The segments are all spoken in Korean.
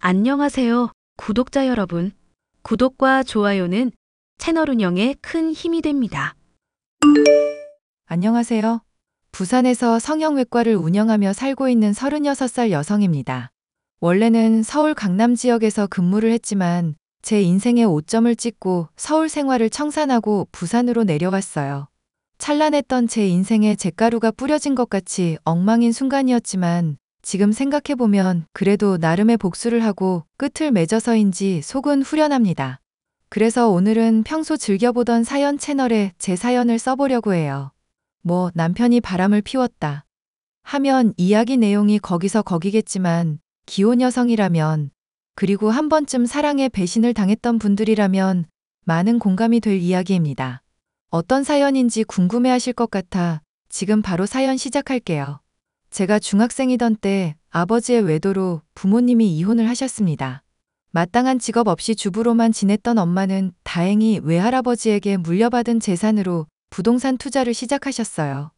안녕하세요, 구독자 여러분. 구독과 좋아요는 채널 운영에 큰 힘이 됩니다. 안녕하세요. 부산에서 성형외과를 운영하며 살고 있는 36살 여성입니다. 원래는 서울 강남 지역에서 근무를 했지만 제 인생의 오점을 찍고 서울 생활을 청산하고 부산으로 내려왔어요. 찬란했던 제 인생에 잿가루가 뿌려진 것 같이 엉망인 순간이었지만 지금 생각해보면 그래도 나름의 복수를 하고 끝을 맺어서인지 속은 후련합니다. 그래서 오늘은 평소 즐겨보던 사연 채널에 제 사연을 써보려고 해요. 뭐 남편이 바람을 피웠다 하면 이야기 내용이 거기서 거기겠지만 기혼 여성이라면 그리고 한 번쯤 사랑에 배신을 당했던 분들이라면 많은 공감이 될 이야기입니다. 어떤 사연인지 궁금해하실 것 같아 지금 바로 사연 시작할게요. 제가 중학생이던 때 아버지의 외도로 부모님이 이혼을 하셨습니다. 마땅한 직업 없이 주부로만 지냈던 엄마는 다행히 외할아버지에게 물려받은 재산으로 부동산 투자를 시작하셨어요.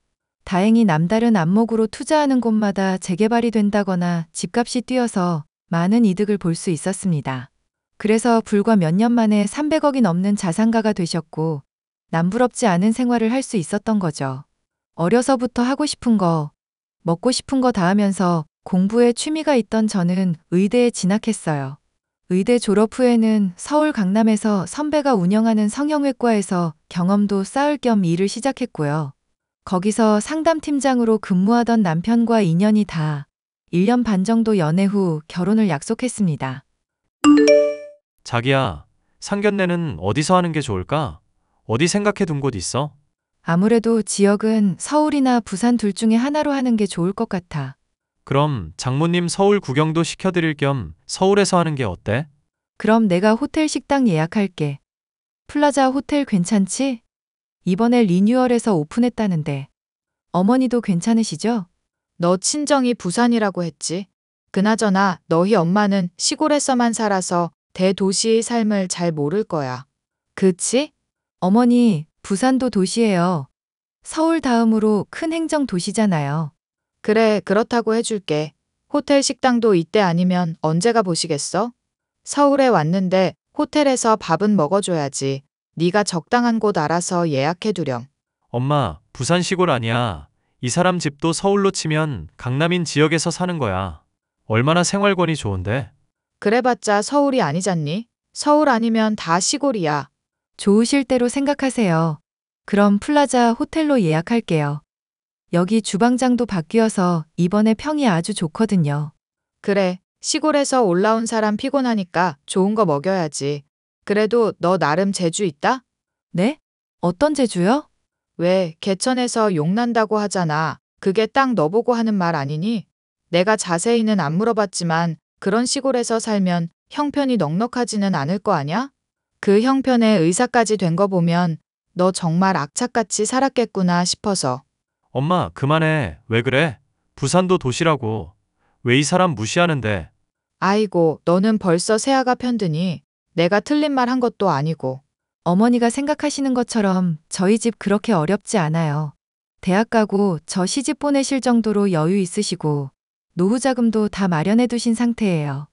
다행히 남다른 안목으로 투자하는 곳마다 재개발이 된다거나 집값이 뛰어서 많은 이득을 볼 수 있었습니다. 그래서 불과 몇 년 만에 300억이 넘는 자산가가 되셨고 남부럽지 않은 생활을 할 수 있었던 거죠. 어려서부터 하고 싶은 거, 먹고 싶은 거 다 하면서 공부에 취미가 있던 저는 의대에 진학했어요. 의대 졸업 후에는 서울 강남에서 선배가 운영하는 성형외과에서 경험도 쌓을 겸 일을 시작했고요. 거기서 상담팀장으로 근무하던 남편과 인연이 다 1년 반 정도 연애 후 결혼을 약속했습니다. 자기야, 상견례는 어디서 하는 게 좋을까? 어디 생각해 둔 곳 있어? 아무래도 지역은 서울이나 부산 둘 중에 하나로 하는 게 좋을 것 같아. 그럼 장모님 서울 구경도 시켜드릴 겸 서울에서 하는 게 어때? 그럼 내가 호텔 식당 예약할게. 플라자 호텔 괜찮지? 이번에 리뉴얼해서 오픈했다는데. 어머니도 괜찮으시죠? 너 친정이 부산이라고 했지. 그나저나 너희 엄마는 시골에서만 살아서 대도시의 삶을 잘 모를 거야. 그치? 어머니, 부산도 도시예요. 서울 다음으로 큰 행정 도시잖아요. 그래, 그렇다고 해줄게. 호텔 식당도 이때 아니면 언제 가보시겠어? 서울에 왔는데 호텔에서 밥은 먹어줘야지. 네가 적당한 곳 알아서 예약해두렴. 엄마, 부산 시골 아니야. 이 사람 집도 서울로 치면 강남인 지역에서 사는 거야. 얼마나 생활권이 좋은데? 그래봤자 서울이 아니잖니? 서울 아니면 다 시골이야. 좋으실 대로 생각하세요. 그럼 플라자 호텔로 예약할게요. 여기 주방장도 바뀌어서 이번에 평이 아주 좋거든요. 그래, 시골에서 올라온 사람 피곤하니까 좋은 거 먹여야지. 그래도 너 나름 재주 있다? 네? 어떤 재주요? 왜, 개천에서 욕 난다고 하잖아. 그게 딱 너보고 하는 말 아니니? 내가 자세히는 안 물어봤지만 그런 시골에서 살면 형편이 넉넉하지는 않을 거 아냐? 그 형편에 의사까지 된 거 보면 너 정말 악착같이 살았겠구나 싶어서. 엄마, 그만해. 왜 그래? 부산도 도시라고. 왜 이 사람 무시하는데? 아이고, 너는 벌써 새아가 편드니? 내가 틀린 말 한 것도 아니고. 어머니가 생각하시는 것처럼 저희 집 그렇게 어렵지 않아요. 대학 가고 저 시집 보내실 정도로 여유 있으시고 노후 자금도 다 마련해 두신 상태예요.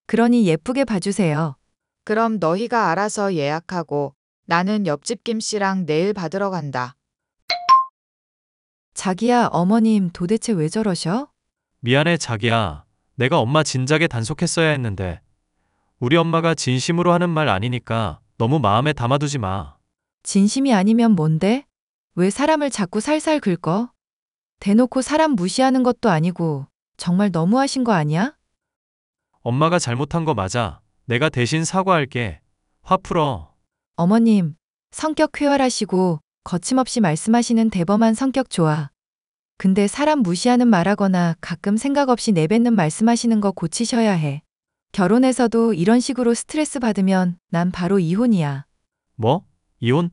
그러니 예쁘게 봐주세요. 그럼 너희가 알아서 예약하고 나는 옆집 김씨랑 내일 받으러 간다. 자기야, 어머님 도대체 왜 저러셔? 미안해, 자기야. 내가 엄마 진작에 단속했어야 했는데. 우리 엄마가 진심으로 하는 말 아니니까 너무 마음에 담아두지 마. 진심이 아니면 뭔데? 왜 사람을 자꾸 살살 긁어? 대놓고 사람 무시하는 것도 아니고 정말 너무하신 거 아니야? 엄마가 잘못한 거 맞아. 내가 대신 사과할게. 화 풀어. 어머님, 성격 쾌활하시고 거침없이 말씀하시는 대범한 성격 좋아. 근데 사람 무시하는 말하거나 가끔 생각 없이 내뱉는 말씀하시는 거 고치셔야 해. 결혼해서도 이런 식으로 스트레스 받으면 난 바로 이혼이야. 뭐? 이혼?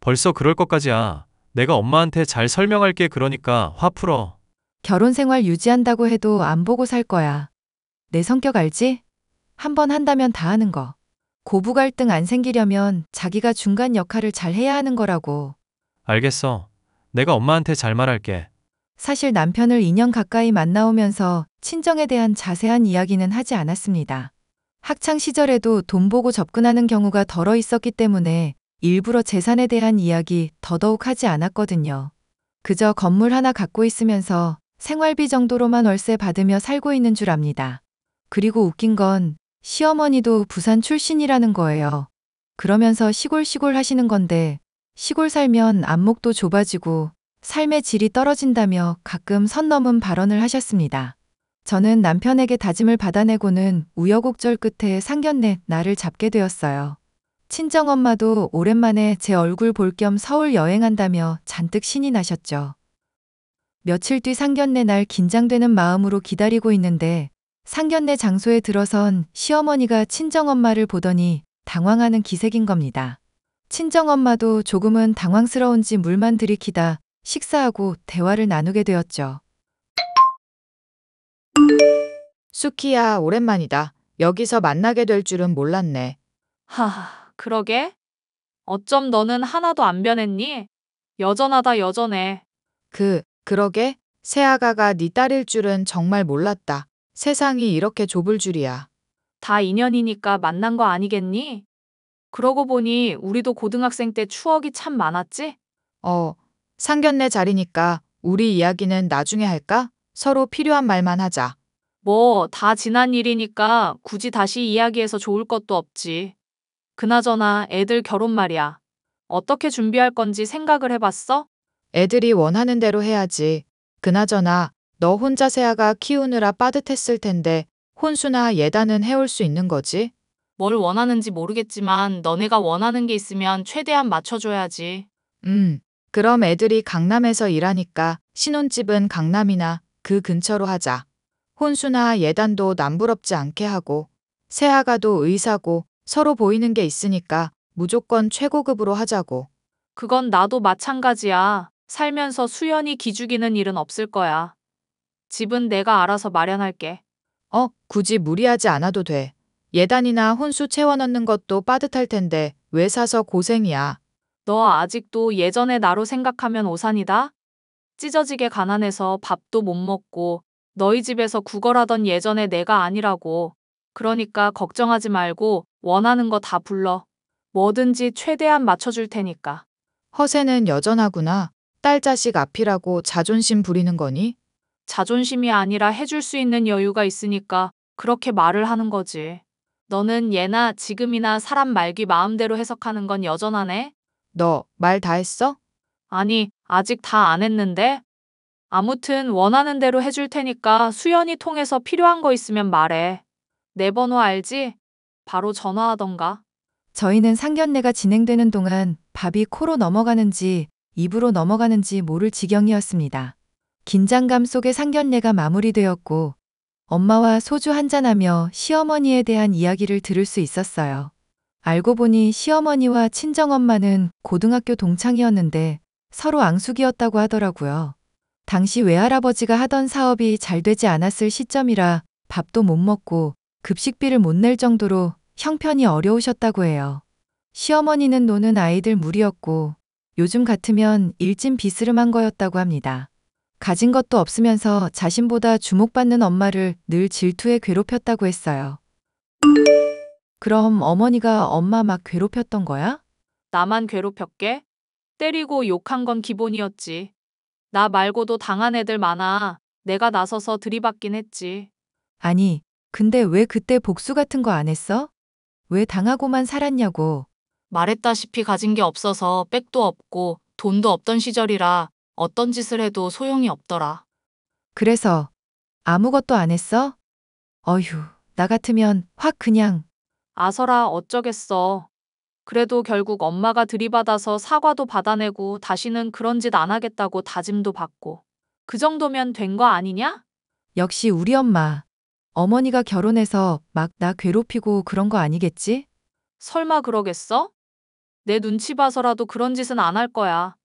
벌써 그럴 것까지야. 내가 엄마한테 잘 설명할게. 그러니까 화 풀어. 결혼 생활 유지한다고 해도 안 보고 살 거야. 내 성격 알지? 한 번 한다면 다 하는 거. 고부 갈등 안 생기려면 자기가 중간 역할을 잘 해야 하는 거라고. 알겠어. 내가 엄마한테 잘 말할게. 사실 남편을 2년 가까이 만나오면서 친정에 대한 자세한 이야기는 하지 않았습니다. 학창 시절에도 돈 보고 접근하는 경우가 덜어 있었기 때문에 일부러 재산에 대한 이야기 더더욱 하지 않았거든요. 그저 건물 하나 갖고 있으면서 생활비 정도로만 월세 받으며 살고 있는 줄 압니다. 그리고 웃긴 건 시어머니도 부산 출신이라는 거예요. 그러면서 시골 하시는 건데 시골 살면 안목도 좁아지고 삶의 질이 떨어진다며 가끔 선 넘은 발언을 하셨습니다. 저는 남편에게 다짐을 받아내고는 우여곡절 끝에 상견례 날을 잡게 되었어요. 친정엄마도 오랜만에 제 얼굴 볼 겸 서울 여행한다며 잔뜩 신이 나셨죠. 며칠 뒤 상견례 날 긴장되는 마음으로 기다리고 있는데 상견례 장소에 들어선 시어머니가 친정엄마를 보더니 당황하는 기색인 겁니다. 친정엄마도 조금은 당황스러운지 물만 들이키다 식사하고 대화를 나누게 되었죠. 수키야, 오랜만이다. 여기서 만나게 될 줄은 몰랐네. 하하, 그러게? 어쩜 너는 하나도 안 변했니? 여전하다, 여전해. 그러게? 새아가가 네 딸일 줄은 정말 몰랐다. 세상이 이렇게 좁을 줄이야. 다 인연이니까 만난 거 아니겠니? 그러고 보니 우리도 고등학생 때 추억이 참 많았지? 상견례 자리니까 우리 이야기는 나중에 할까? 서로 필요한 말만 하자. 뭐, 다 지난 일이니까 굳이 다시 이야기해서 좋을 것도 없지. 그나저나 애들 결혼 말이야. 어떻게 준비할 건지 생각을 해봤어? 애들이 원하는 대로 해야지. 그나저나 너 혼자 새아가 키우느라 빠듯했을 텐데 혼수나 예단은 해올 수 있는 거지? 뭘 원하는지 모르겠지만 너네가 원하는 게 있으면 최대한 맞춰줘야지. 그럼 애들이 강남에서 일하니까 신혼집은 강남이나 그 근처로 하자. 혼수나 예단도 남부럽지 않게 하고 새아가도 의사고 서로 보이는 게 있으니까 무조건 최고급으로 하자고. 그건 나도 마찬가지야. 살면서 수연이 기죽이는 일은 없을 거야. 집은 내가 알아서 마련할게. 굳이 무리하지 않아도 돼. 예단이나 혼수 채워 넣는 것도 빠듯할 텐데 왜 사서 고생이야. 너 아직도 예전의 나로 생각하면 오산이다? 찢어지게 가난해서 밥도 못 먹고 너희 집에서 구걸하던 예전의 내가 아니라고. 그러니까 걱정하지 말고 원하는 거 다 불러. 뭐든지 최대한 맞춰줄 테니까. 허세는 여전하구나. 딸 자식 앞이라고 자존심 부리는 거니? 자존심이 아니라 해줄 수 있는 여유가 있으니까 그렇게 말을 하는 거지. 너는 예나 지금이나 사람 말귀 마음대로 해석하는 건 여전하네? 너 말 다 했어? 아니, 아직 다 안 했는데? 아무튼 원하는 대로 해줄 테니까 수연이 통해서 필요한 거 있으면 말해. 내 번호 알지? 바로 전화하던가. 저희는 상견례가 진행되는 동안 밥이 코로 넘어가는지 입으로 넘어가는지 모를 지경이었습니다. 긴장감 속에 상견례가 마무리되었고 엄마와 소주 한잔하며 시어머니에 대한 이야기를 들을 수 있었어요. 알고 보니 시어머니와 친정엄마는 고등학교 동창이었는데 서로 앙숙이었다고 하더라고요. 당시 외할아버지가 하던 사업이 잘 되지 않았을 시점이라 밥도 못 먹고 급식비를 못 낼 정도로 형편이 어려우셨다고 해요. 시어머니는 노는 아이들 무리였고 요즘 같으면 일진 비스름한 거였다고 합니다. 가진 것도 없으면서 자신보다 주목받는 엄마를 늘 질투해 괴롭혔다고 했어요. 그럼 어머니가 엄마 막 괴롭혔던 거야? 나만 괴롭혔게? 때리고 욕한 건 기본이었지. 나 말고도 당한 애들 많아. 내가 나서서 들이받긴 했지. 아니, 근데 왜 그때 복수 같은 거 안 했어? 왜 당하고만 살았냐고. 말했다시피 가진 게 없어서 백도 없고 돈도 없던 시절이라 어떤 짓을 해도 소용이 없더라. 그래서 아무것도 안 했어? 어휴, 나 같으면 확 그냥. 아서라 어쩌겠어. 그래도 결국 엄마가 들이받아서 사과도 받아내고 다시는 그런 짓 안 하겠다고 다짐도 받고. 그 정도면 된 거 아니냐? 역시 우리 엄마. 어머니가 결혼해서 막 나 괴롭히고 그런 거 아니겠지? 설마 그러겠어? 내 눈치 봐서라도 그런 짓은 안 할 거야.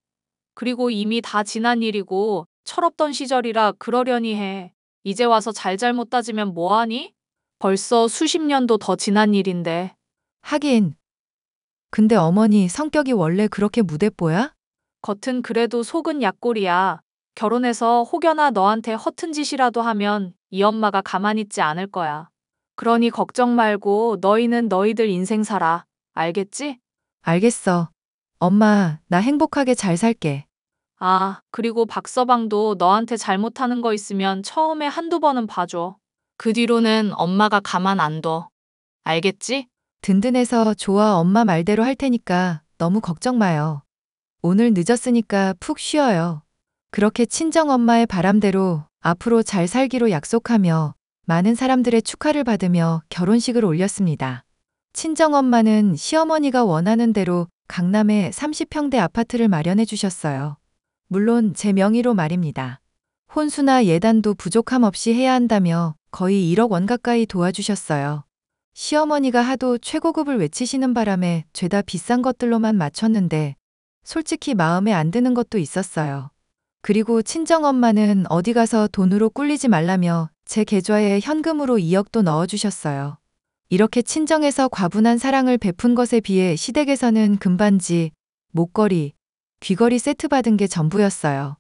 그리고 이미 다 지난 일이고 철없던 시절이라 그러려니 해. 이제 와서 잘잘못 따지면 뭐하니? 벌써 수십 년도 더 지난 일인데. 하긴. 근데 어머니 성격이 원래 그렇게 무대뽀야? 겉은 그래도 속은 약골이야. 결혼해서 혹여나 너한테 허튼 짓이라도 하면 이 엄마가 가만히 있지 않을 거야. 그러니 걱정 말고 너희는 너희들 인생 살아. 알겠지? 알겠어. 엄마, 나 행복하게 잘 살게. 아, 그리고 박서방도 너한테 잘못하는 거 있으면 처음에 한두 번은 봐줘. 그 뒤로는 엄마가 가만 안 둬. 알겠지? 든든해서 좋아. 엄마 말대로 할 테니까 너무 걱정 마요. 오늘 늦었으니까 푹 쉬어요. 그렇게 친정엄마의 바람대로 앞으로 잘 살기로 약속하며 많은 사람들의 축하를 받으며 결혼식을 올렸습니다. 친정엄마는 시어머니가 원하는 대로 강남에 30평대 아파트를 마련해 주셨어요. 물론 제 명의로 말입니다. 혼수나 예단도 부족함 없이 해야 한다며 거의 1억 원 가까이 도와주셨어요. 시어머니가 하도 최고급을 외치시는 바람에 죄다 비싼 것들로만 맞췄는데 솔직히 마음에 안 드는 것도 있었어요. 그리고 친정엄마는 어디 가서 돈으로 꿀리지 말라며 제 계좌에 현금으로 2억도 넣어주셨어요. 이렇게 친정에서 과분한 사랑을 베푼 것에 비해 시댁에서는 금반지, 목걸이, 귀걸이 세트 받은 게 전부였어요.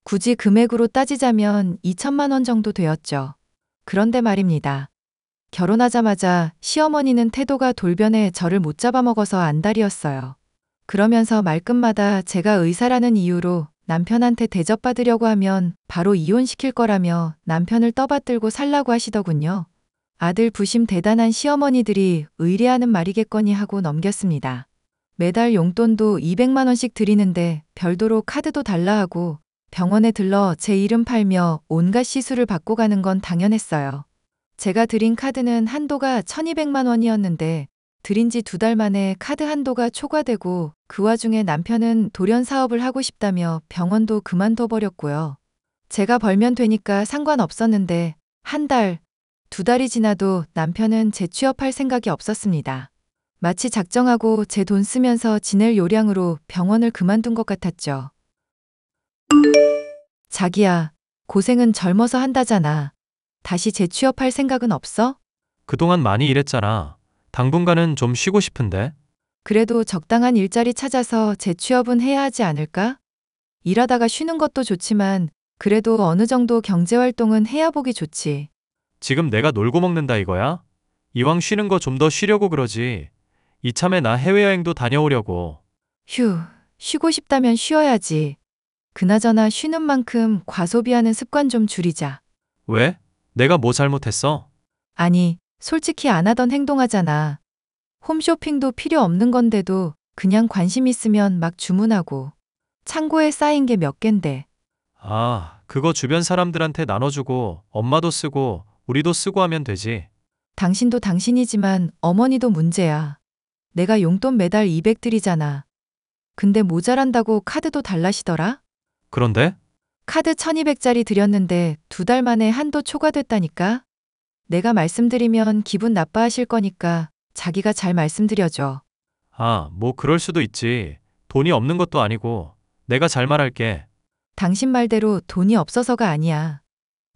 굳이 금액으로 따지자면 2천만 원 정도 되었죠. 그런데 말입니다. 결혼하자마자 시어머니는 태도가 돌변해 저를 못 잡아먹어서 안달이었어요. 그러면서 말끝마다 제가 의사라는 이유로 남편한테 대접받으려고 하면 바로 이혼시킬 거라며 남편을 떠받들고 살라고 하시더군요. 아들 부심 대단한 시어머니들이 의뢰하는 말이겠거니 하고 넘겼습니다. 매달 용돈도 200만 원씩 드리는데 별도로 카드도 달라 하고 병원에 들러 제 이름 팔며 온갖 시술을 받고 가는 건 당연했어요. 제가 드린 카드는 한도가 1200만 원이었는데 드린 지 2달 만에 카드 한도가 초과되고 그 와중에 남편은 돌연 사업을 하고 싶다며 병원도 그만둬 버렸고요. 제가 벌면 되니까 상관없었는데 한 달, 2달이 지나도 남편은 재취업할 생각이 없었습니다. 마치 작정하고 제 돈 쓰면서 지낼 요량으로 병원을 그만둔 것 같았죠. 자기야, 고생은 젊어서 한다잖아. 다시 재취업할 생각은 없어? 그동안 많이 일했잖아. 당분간은 좀 쉬고 싶은데. 그래도 적당한 일자리 찾아서 재취업은 해야 하지 않을까? 일하다가 쉬는 것도 좋지만 그래도 어느 정도 경제활동은 해야 보기 좋지. 지금 내가 놀고 먹는다 이거야? 이왕 쉬는 거 좀 더 쉬려고 그러지. 이참에 나 해외여행도 다녀오려고. 휴, 쉬고 싶다면 쉬어야지. 그나저나 쉬는 만큼 과소비하는 습관 좀 줄이자. 왜? 내가 뭐 잘못했어? 아니, 솔직히 안 하던 행동하잖아. 홈쇼핑도 필요 없는 건데도 그냥 관심 있으면 막 주문하고. 창고에 쌓인 게 몇 갠데. 아, 그거 주변 사람들한테 나눠주고 엄마도 쓰고 우리도 쓰고 하면 되지. 당신도 당신이지만 어머니도 문제야. 내가 용돈 매달 200 드리잖아. 근데 모자란다고 카드도 달라시더라? 그런데? 카드 1200짜리 드렸는데 2달 만에 한도 초과됐다니까? 내가 말씀드리면 기분 나빠하실 거니까 자기가 잘 말씀드려줘. 아, 뭐 그럴 수도 있지. 돈이 없는 것도 아니고. 내가 잘 말할게. 당신 말대로 돈이 없어서가 아니야.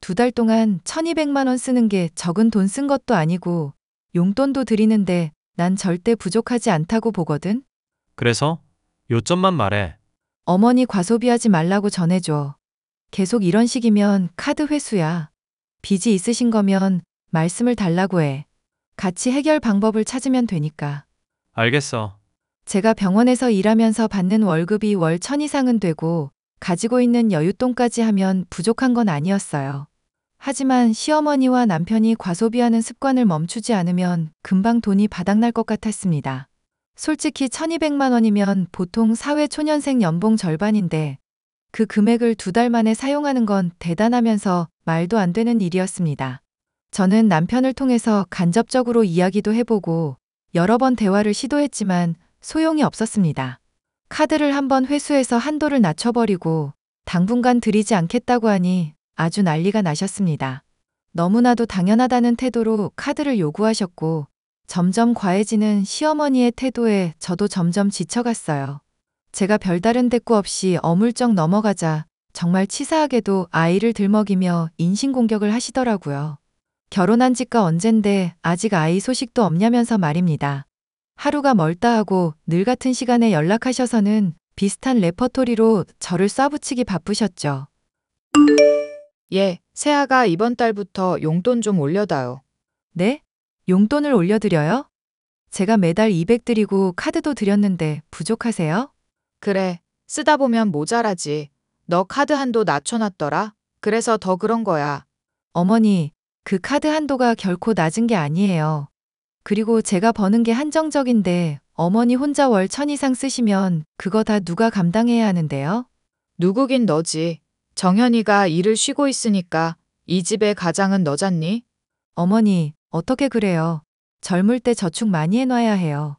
2달 동안 1200만 원 쓰는 게 적은 돈 쓴 것도 아니고 용돈도 드리는데 난 절대 부족하지 않다고 보거든? 그래서? 요점만 말해. 어머니 과소비하지 말라고 전해줘. 계속 이런 식이면 카드 회수야. 빚이 있으신 거면 말씀을 달라고 해. 같이 해결 방법을 찾으면 되니까. 알겠어. 제가 병원에서 일하면서 받는 월급이 월 1000 이상은 되고 가지고 있는 여윳돈까지 하면 부족한 건 아니었어요. 하지만 시어머니와 남편이 과소비하는 습관을 멈추지 않으면 금방 돈이 바닥날 것 같았습니다. 솔직히 1200만 원이면 보통 사회초년생 연봉 절반인데 그 금액을 2달 만에 사용하는 건 대단하면서 말도 안 되는 일이었습니다. 저는 남편을 통해서 간접적으로 이야기도 해보고 여러 번 대화를 시도했지만 소용이 없었습니다. 카드를 한번 회수해서 한도를 낮춰버리고 당분간 드리지 않겠다고 하니 아주 난리가 나셨습니다. 너무나도 당연하다는 태도로 카드를 요구하셨고 점점 과해지는 시어머니의 태도에 저도 점점 지쳐갔어요. 제가 별다른 대꾸 없이 어물쩍 넘어가자 정말 치사하게도 아이를 들먹이며 인신공격을 하시더라고요. 결혼한 지가 언젠데 아직 아이 소식도 없냐면서 말입니다. 하루가 멀다 하고 늘 같은 시간에 연락하셔서는 비슷한 레퍼토리로 저를 쏴붙이기 바쁘셨죠. 예, 새아가 이번 달부터 용돈 좀 올려다요. 네? 용돈을 올려드려요? 제가 매달 200 드리고 카드도 드렸는데 부족하세요? 그래, 쓰다 보면 모자라지. 너 카드 한도 낮춰놨더라. 그래서 더 그런 거야. 어머니, 그 카드 한도가 결코 낮은 게 아니에요. 그리고 제가 버는 게 한정적인데 어머니 혼자 월 1000 이상 쓰시면 그거 다 누가 감당해야 하는데요? 누구긴 너지. 정현이가 일을 쉬고 있으니까 이 집의 가장은 너잖니? 어머니, 어떻게 그래요? 젊을 때 저축 많이 해놔야 해요.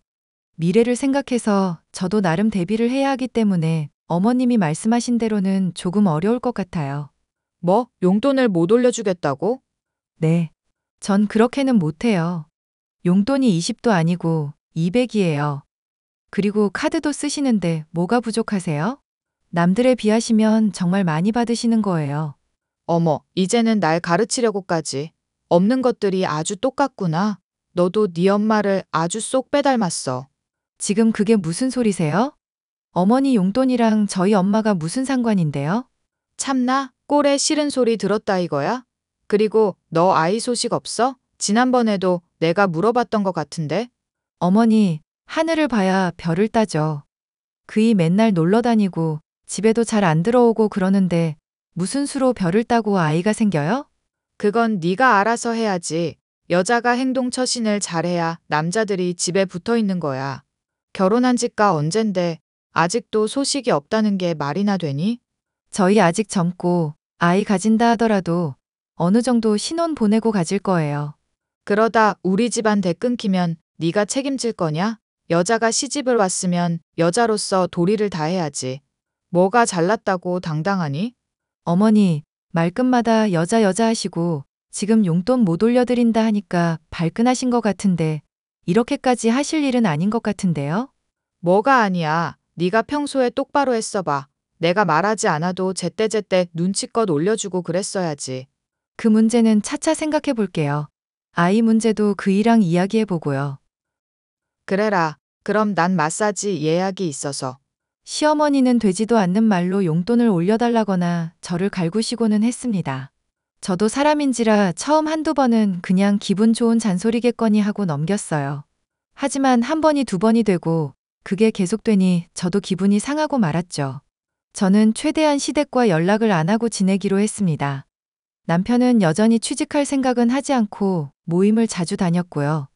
미래를 생각해서 저도 나름 대비를 해야 하기 때문에 어머님이 말씀하신 대로는 조금 어려울 것 같아요. 뭐? 용돈을 못 올려주겠다고? 네. 전 그렇게는 못해요. 용돈이 20도 아니고 200이에요. 그리고 카드도 쓰시는데 뭐가 부족하세요? 남들에 비하시면 정말 많이 받으시는 거예요. 어머, 이제는 날 가르치려고까지. 없는 것들이 아주 똑같구나. 너도 네 엄마를 아주 쏙 빼닮았어. 지금 그게 무슨 소리세요? 어머니 용돈이랑 저희 엄마가 무슨 상관인데요? 참나? 꼴에 싫은 소리 들었다 이거야? 그리고 너 아이 소식 없어? 지난번에도 내가 물어봤던 것 같은데? 어머니, 하늘을 봐야 별을 따죠. 그이 맨날 놀러 다니고 집에도 잘 안 들어오고 그러는데 무슨 수로 별을 따고 아이가 생겨요? 그건 네가 알아서 해야지. 여자가 행동 처신을 잘해야 남자들이 집에 붙어 있는 거야. 결혼한 지가 언젠데 아직도 소식이 없다는 게 말이나 되니? 저희 아직 젊고 아이 가진다 하더라도 어느 정도 신혼 보내고 가질 거예요. 그러다 우리 집안 대 끊기면 네가 책임질 거냐? 여자가 시집을 왔으면 여자로서 도리를 다해야지. 뭐가 잘났다고 당당하니? 어머니, 말끝마다 여자 하시고 지금 용돈 못 올려드린다 하니까 발끈하신 것 같은데 이렇게까지 하실 일은 아닌 것 같은데요? 뭐가 아니야. 네가 평소에 똑바로 했어봐. 내가 말하지 않아도 제때제때 눈치껏 올려주고 그랬어야지. 그 문제는 차차 생각해 볼게요. 아이 문제도 그이랑 이야기해 보고요. 그래라. 그럼 난 마사지 예약이 있어서. 시어머니는 되지도 않는 말로 용돈을 올려달라거나 저를 갈구시고는 했습니다. 저도 사람인지라 처음 한두 번은 그냥 기분 좋은 잔소리겠거니 하고 넘겼어요. 하지만 한 번이 두 번이 되고 그게 계속되니 저도 기분이 상하고 말았죠. 저는 최대한 시댁과 연락을 안 하고 지내기로 했습니다. 남편은 여전히 취직할 생각은 하지 않고 모임을 자주 다녔고요.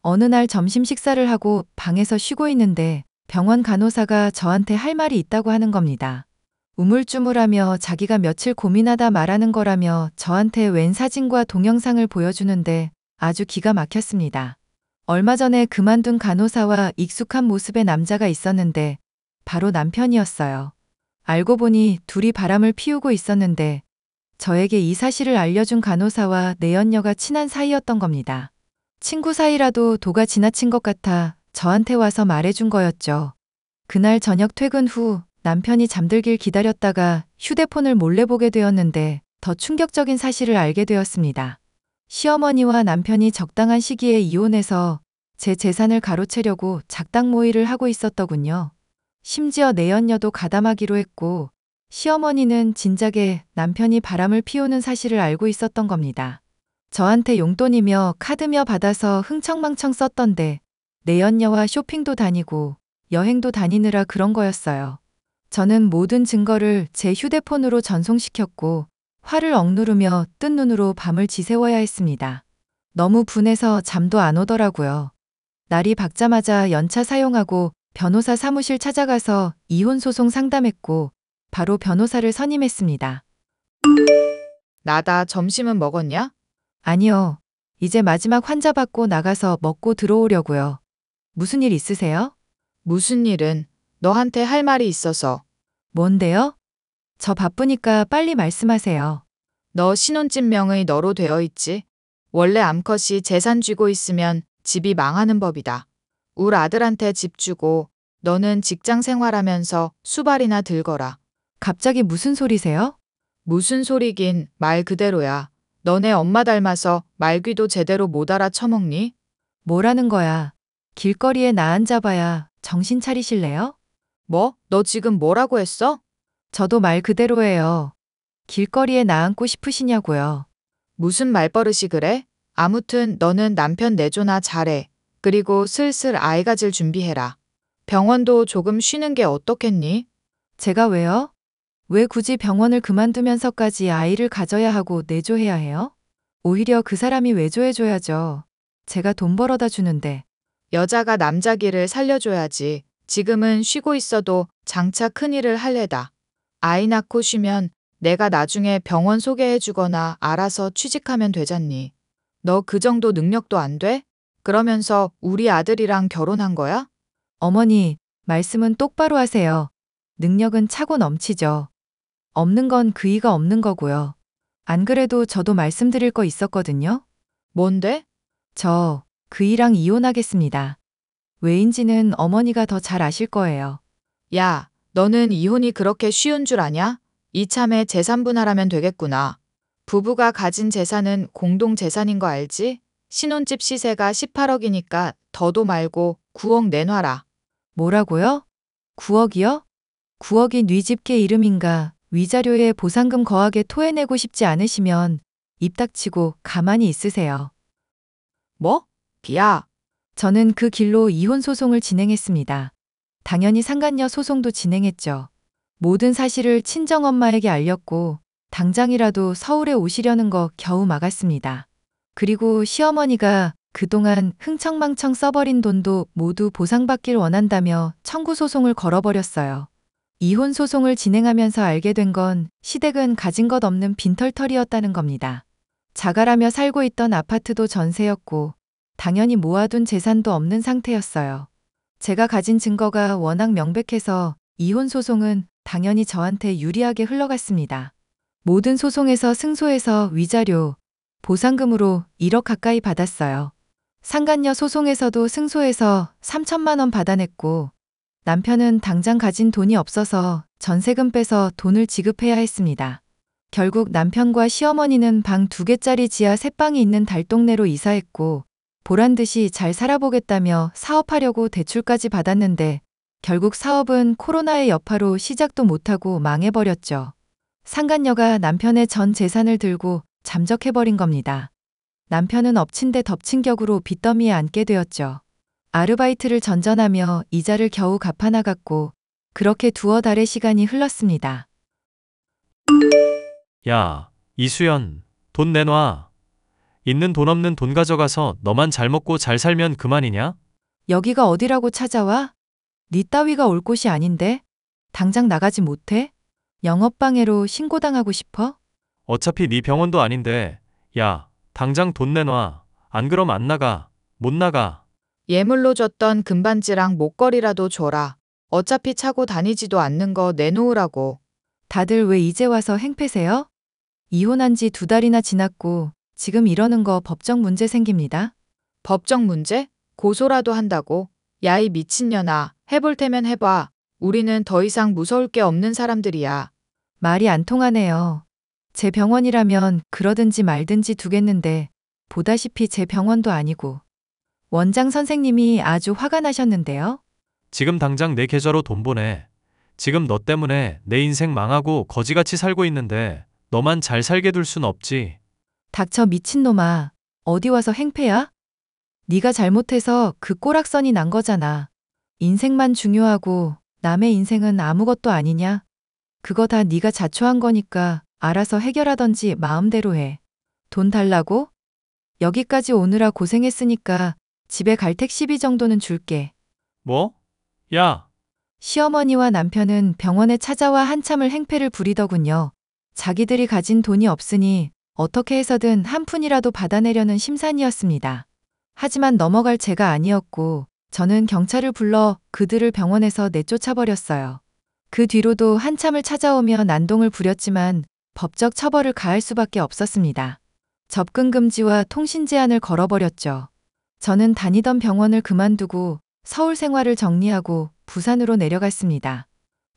어느 날 점심 식사를 하고 방에서 쉬고 있는데 병원 간호사가 저한테 할 말이 있다고 하는 겁니다. 우물쭈물하며 자기가 며칠 고민하다 말하는 거라며 저한테 웬 사진과 동영상을 보여주는데 아주 기가 막혔습니다. 얼마 전에 그만둔 간호사와 익숙한 모습의 남자가 있었는데 바로 남편이었어요. 알고 보니 둘이 바람을 피우고 있었는데 저에게 이 사실을 알려준 간호사와 내연녀가 친한 사이였던 겁니다. 친구 사이라도 도가 지나친 것 같아 저한테 와서 말해준 거였죠. 그날 저녁 퇴근 후 남편이 잠들길 기다렸다가 휴대폰을 몰래 보게 되었는데 더 충격적인 사실을 알게 되었습니다. 시어머니와 남편이 적당한 시기에 이혼해서 제 재산을 가로채려고 작당 모의를 하고 있었더군요. 심지어 내연녀도 가담하기로 했고 시어머니는 진작에 남편이 바람을 피우는 사실을 알고 있었던 겁니다. 저한테 용돈이며 카드며 받아서 흥청망청 썼던데 내연녀와 쇼핑도 다니고 여행도 다니느라 그런 거였어요. 저는 모든 증거를 제 휴대폰으로 전송시켰고 화를 억누르며 뜬 눈으로 밤을 지새워야 했습니다. 너무 분해서 잠도 안 오더라고요. 날이 밝자마자 연차 사용하고 변호사 사무실 찾아가서 이혼소송 상담했고 바로 변호사를 선임했습니다. 나다 점심은 먹었냐? 아니요. 이제 마지막 환자 받고 나가서 먹고 들어오려고요. 무슨 일 있으세요? 무슨 일은 너한테 할 말이 있어서. 뭔데요? 저 바쁘니까 빨리 말씀하세요. 너 신혼집명의 너로 되어 있지? 원래 암컷이 재산 쥐고 있으면 집이 망하는 법이다. 울 아들한테 집 주고 너는 직장 생활하면서 수발이나 들거라. 갑자기 무슨 소리세요? 무슨 소리긴 말 그대로야. 너네 엄마 닮아서 말귀도 제대로 못 알아쳐먹니? 뭐라는 거야? 길거리에 나 앉아봐야 정신 차리실래요? 뭐? 너 지금 뭐라고 했어? 저도 말 그대로예요. 길거리에 나 앉고 싶으시냐고요. 무슨 말버릇이 그래? 아무튼 너는 남편 내조나 잘해. 그리고 슬슬 아이 가질 준비해라. 병원도 조금 쉬는 게 어떻겠니? 제가 왜요? 왜 굳이 병원을 그만두면서까지 아이를 가져야 하고 내조해야 해요? 오히려 그 사람이 외조해줘야죠. 제가 돈 벌어다 주는데. 여자가 남자 길을 살려줘야지. 지금은 쉬고 있어도 장차 큰일을 할 애다. 아이 낳고 쉬면 내가 나중에 병원 소개해주거나 알아서 취직하면 되잖니. 너 그 정도 능력도 안 돼? 그러면서 우리 아들이랑 결혼한 거야? 어머니, 말씀은 똑바로 하세요. 능력은 차고 넘치죠. 없는 건 그이가 없는 거고요. 안 그래도 저도 말씀드릴 거 있었거든요. 뭔데? 저 그이랑 이혼하겠습니다. 왜인지는 어머니가 더 잘 아실 거예요. 야, 너는 이혼이 그렇게 쉬운 줄 아냐? 이참에 재산 분할하면 되겠구나. 부부가 가진 재산은 공동 재산인 거 알지? 신혼집 시세가 18억이니까 더도 말고 9억 내놔라. 뭐라고요? 9억이요? 9억이 뉘 집게 이름인가 위자료에 보상금 거하게 토해내고 싶지 않으시면 입 닥치고 가만히 있으세요. 뭐? 비야. 저는 그 길로 이혼 소송을 진행했습니다. 당연히 상간녀 소송도 진행했죠. 모든 사실을 친정엄마에게 알렸고 당장이라도 서울에 오시려는 거 겨우 막았습니다. 그리고 시어머니가 그동안 흥청망청 써버린 돈도 모두 보상받길 원한다며 청구 소송을 걸어버렸어요. 이혼 소송을 진행하면서 알게 된 건 시댁은 가진 것 없는 빈털터리였다는 겁니다. 자갈하며 살고 있던 아파트도 전세였고 당연히 모아둔 재산도 없는 상태였어요. 제가 가진 증거가 워낙 명백해서 이혼 소송은 당연히 저한테 유리하게 흘러갔습니다. 모든 소송에서 승소해서 위자료, 보상금으로 1억 가까이 받았어요. 상간녀 소송에서도 승소해서 3천만 원 받아냈고 남편은 당장 가진 돈이 없어서 전세금 빼서 돈을 지급해야 했습니다. 결국 남편과 시어머니는 방 2개짜리 지하 3방이 있는 달동네로 이사했고 보란듯이 잘 살아보겠다며 사업하려고 대출까지 받았는데 결국 사업은 코로나의 여파로 시작도 못하고 망해버렸죠. 상간녀가 남편의 전 재산을 들고 잠적해버린 겁니다. 남편은 엎친 데 덮친 격으로 빚더미에 앉게 되었죠. 아르바이트를 전전하며 이자를 겨우 갚아나갔고 그렇게 두어 달의 시간이 흘렀습니다. 야, 이수연, 돈 내놔. 있는 돈 없는 돈 가져가서 너만 잘 먹고 잘 살면 그만이냐? 여기가 어디라고 찾아와? 네 따위가 올 곳이 아닌데? 당장 나가지 못해? 영업방해로 신고당하고 싶어? 어차피 네 병원도 아닌데. 야, 당장 돈 내놔. 안 그럼 안 나가. 못 나가. 예물로 줬던 금반지랑 목걸이라도 줘라. 어차피 차고 다니지도 않는 거 내놓으라고. 다들 왜 이제 와서 행패세요? 이혼한 지 2달이나 지났고 지금 이러는 거 법적 문제 생깁니다. 법적 문제? 고소라도 한다고? 야, 이 미친년아. 해볼 테면 해봐. 우리는 더 이상 무서울 게 없는 사람들이야. 말이 안 통하네요. 제 병원이라면 그러든지 말든지 두겠는데 보다시피 제 병원도 아니고. 원장 선생님이 아주 화가 나셨는데요. 지금 당장 내 계좌로 돈 보내. 지금 너 때문에 내 인생 망하고 거지같이 살고 있는데 너만 잘 살게 둘 순 없지. 닥쳐 미친놈아. 어디 와서 행패야? 네가 잘못해서 그 꼬락선이 난 거잖아. 인생만 중요하고 남의 인생은 아무것도 아니냐? 그거 다 네가 자초한 거니까 알아서 해결하던지 마음대로 해. 돈 달라고? 여기까지 오느라 고생했으니까 집에 갈 택시비 정도는 줄게. 뭐? 야, 시어머니와 남편은 병원에 찾아와 한참을 행패를 부리더군요. 자기들이 가진 돈이 없으니 어떻게 해서든 한 푼이라도 받아내려는 심산이었습니다. 하지만 넘어갈 제가 아니었고 저는 경찰을 불러 그들을 병원에서 내쫓아버렸어요. 그 뒤로도 한참을 찾아오며 난동을 부렸지만 법적 처벌을 가할 수밖에 없었습니다. 접근 금지와 통신 제한을 걸어버렸죠. 저는 다니던 병원을 그만두고 서울 생활을 정리하고 부산으로 내려갔습니다.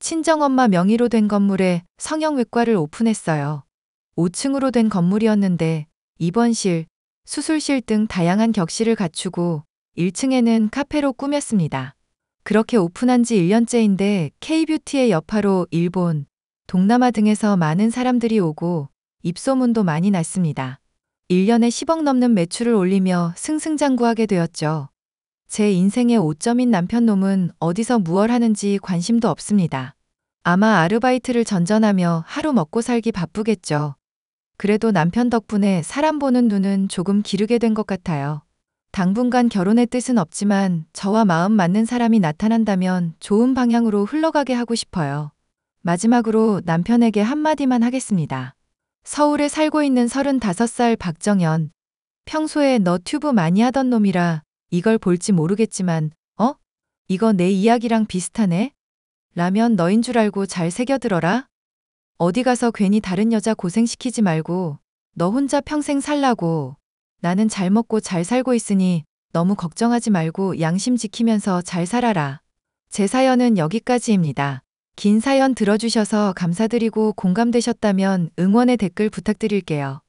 친정엄마 명의로 된 건물에 성형외과를 오픈했어요. 5층으로 된 건물이었는데 입원실, 수술실 등 다양한 격실을 갖추고 1층에는 카페로 꾸몄습니다. 그렇게 오픈한 지 1년째인데 K뷰티의 여파로 일본, 동남아 등에서 많은 사람들이 오고 입소문도 많이 났습니다. 1년에 10억 넘는 매출을 올리며 승승장구하게 되었죠. 제 인생의 오점인 남편놈은 어디서 무얼 하는지 관심도 없습니다. 아마 아르바이트를 전전하며 하루 먹고 살기 바쁘겠죠. 그래도 남편 덕분에 사람 보는 눈은 조금 기르게 된 것 같아요. 당분간 결혼의 뜻은 없지만 저와 마음 맞는 사람이 나타난다면 좋은 방향으로 흘러가게 하고 싶어요. 마지막으로 남편에게 한마디만 하겠습니다. 서울에 살고 있는 35살 박정현. 평소에 너 튜브 많이 하던 놈이라 이걸 볼지 모르겠지만, 이거 내 이야기랑 비슷하네? 라면 너인 줄 알고 잘 새겨들어라. 어디 가서 괜히 다른 여자 고생시키지 말고 너 혼자 평생 살라고. 나는 잘 먹고 잘 살고 있으니 너무 걱정하지 말고 양심 지키면서 잘 살아라. 제 사연은 여기까지입니다. 긴 사연 들어주셔서 감사드리고 공감되셨다면 응원의 댓글 부탁드릴게요.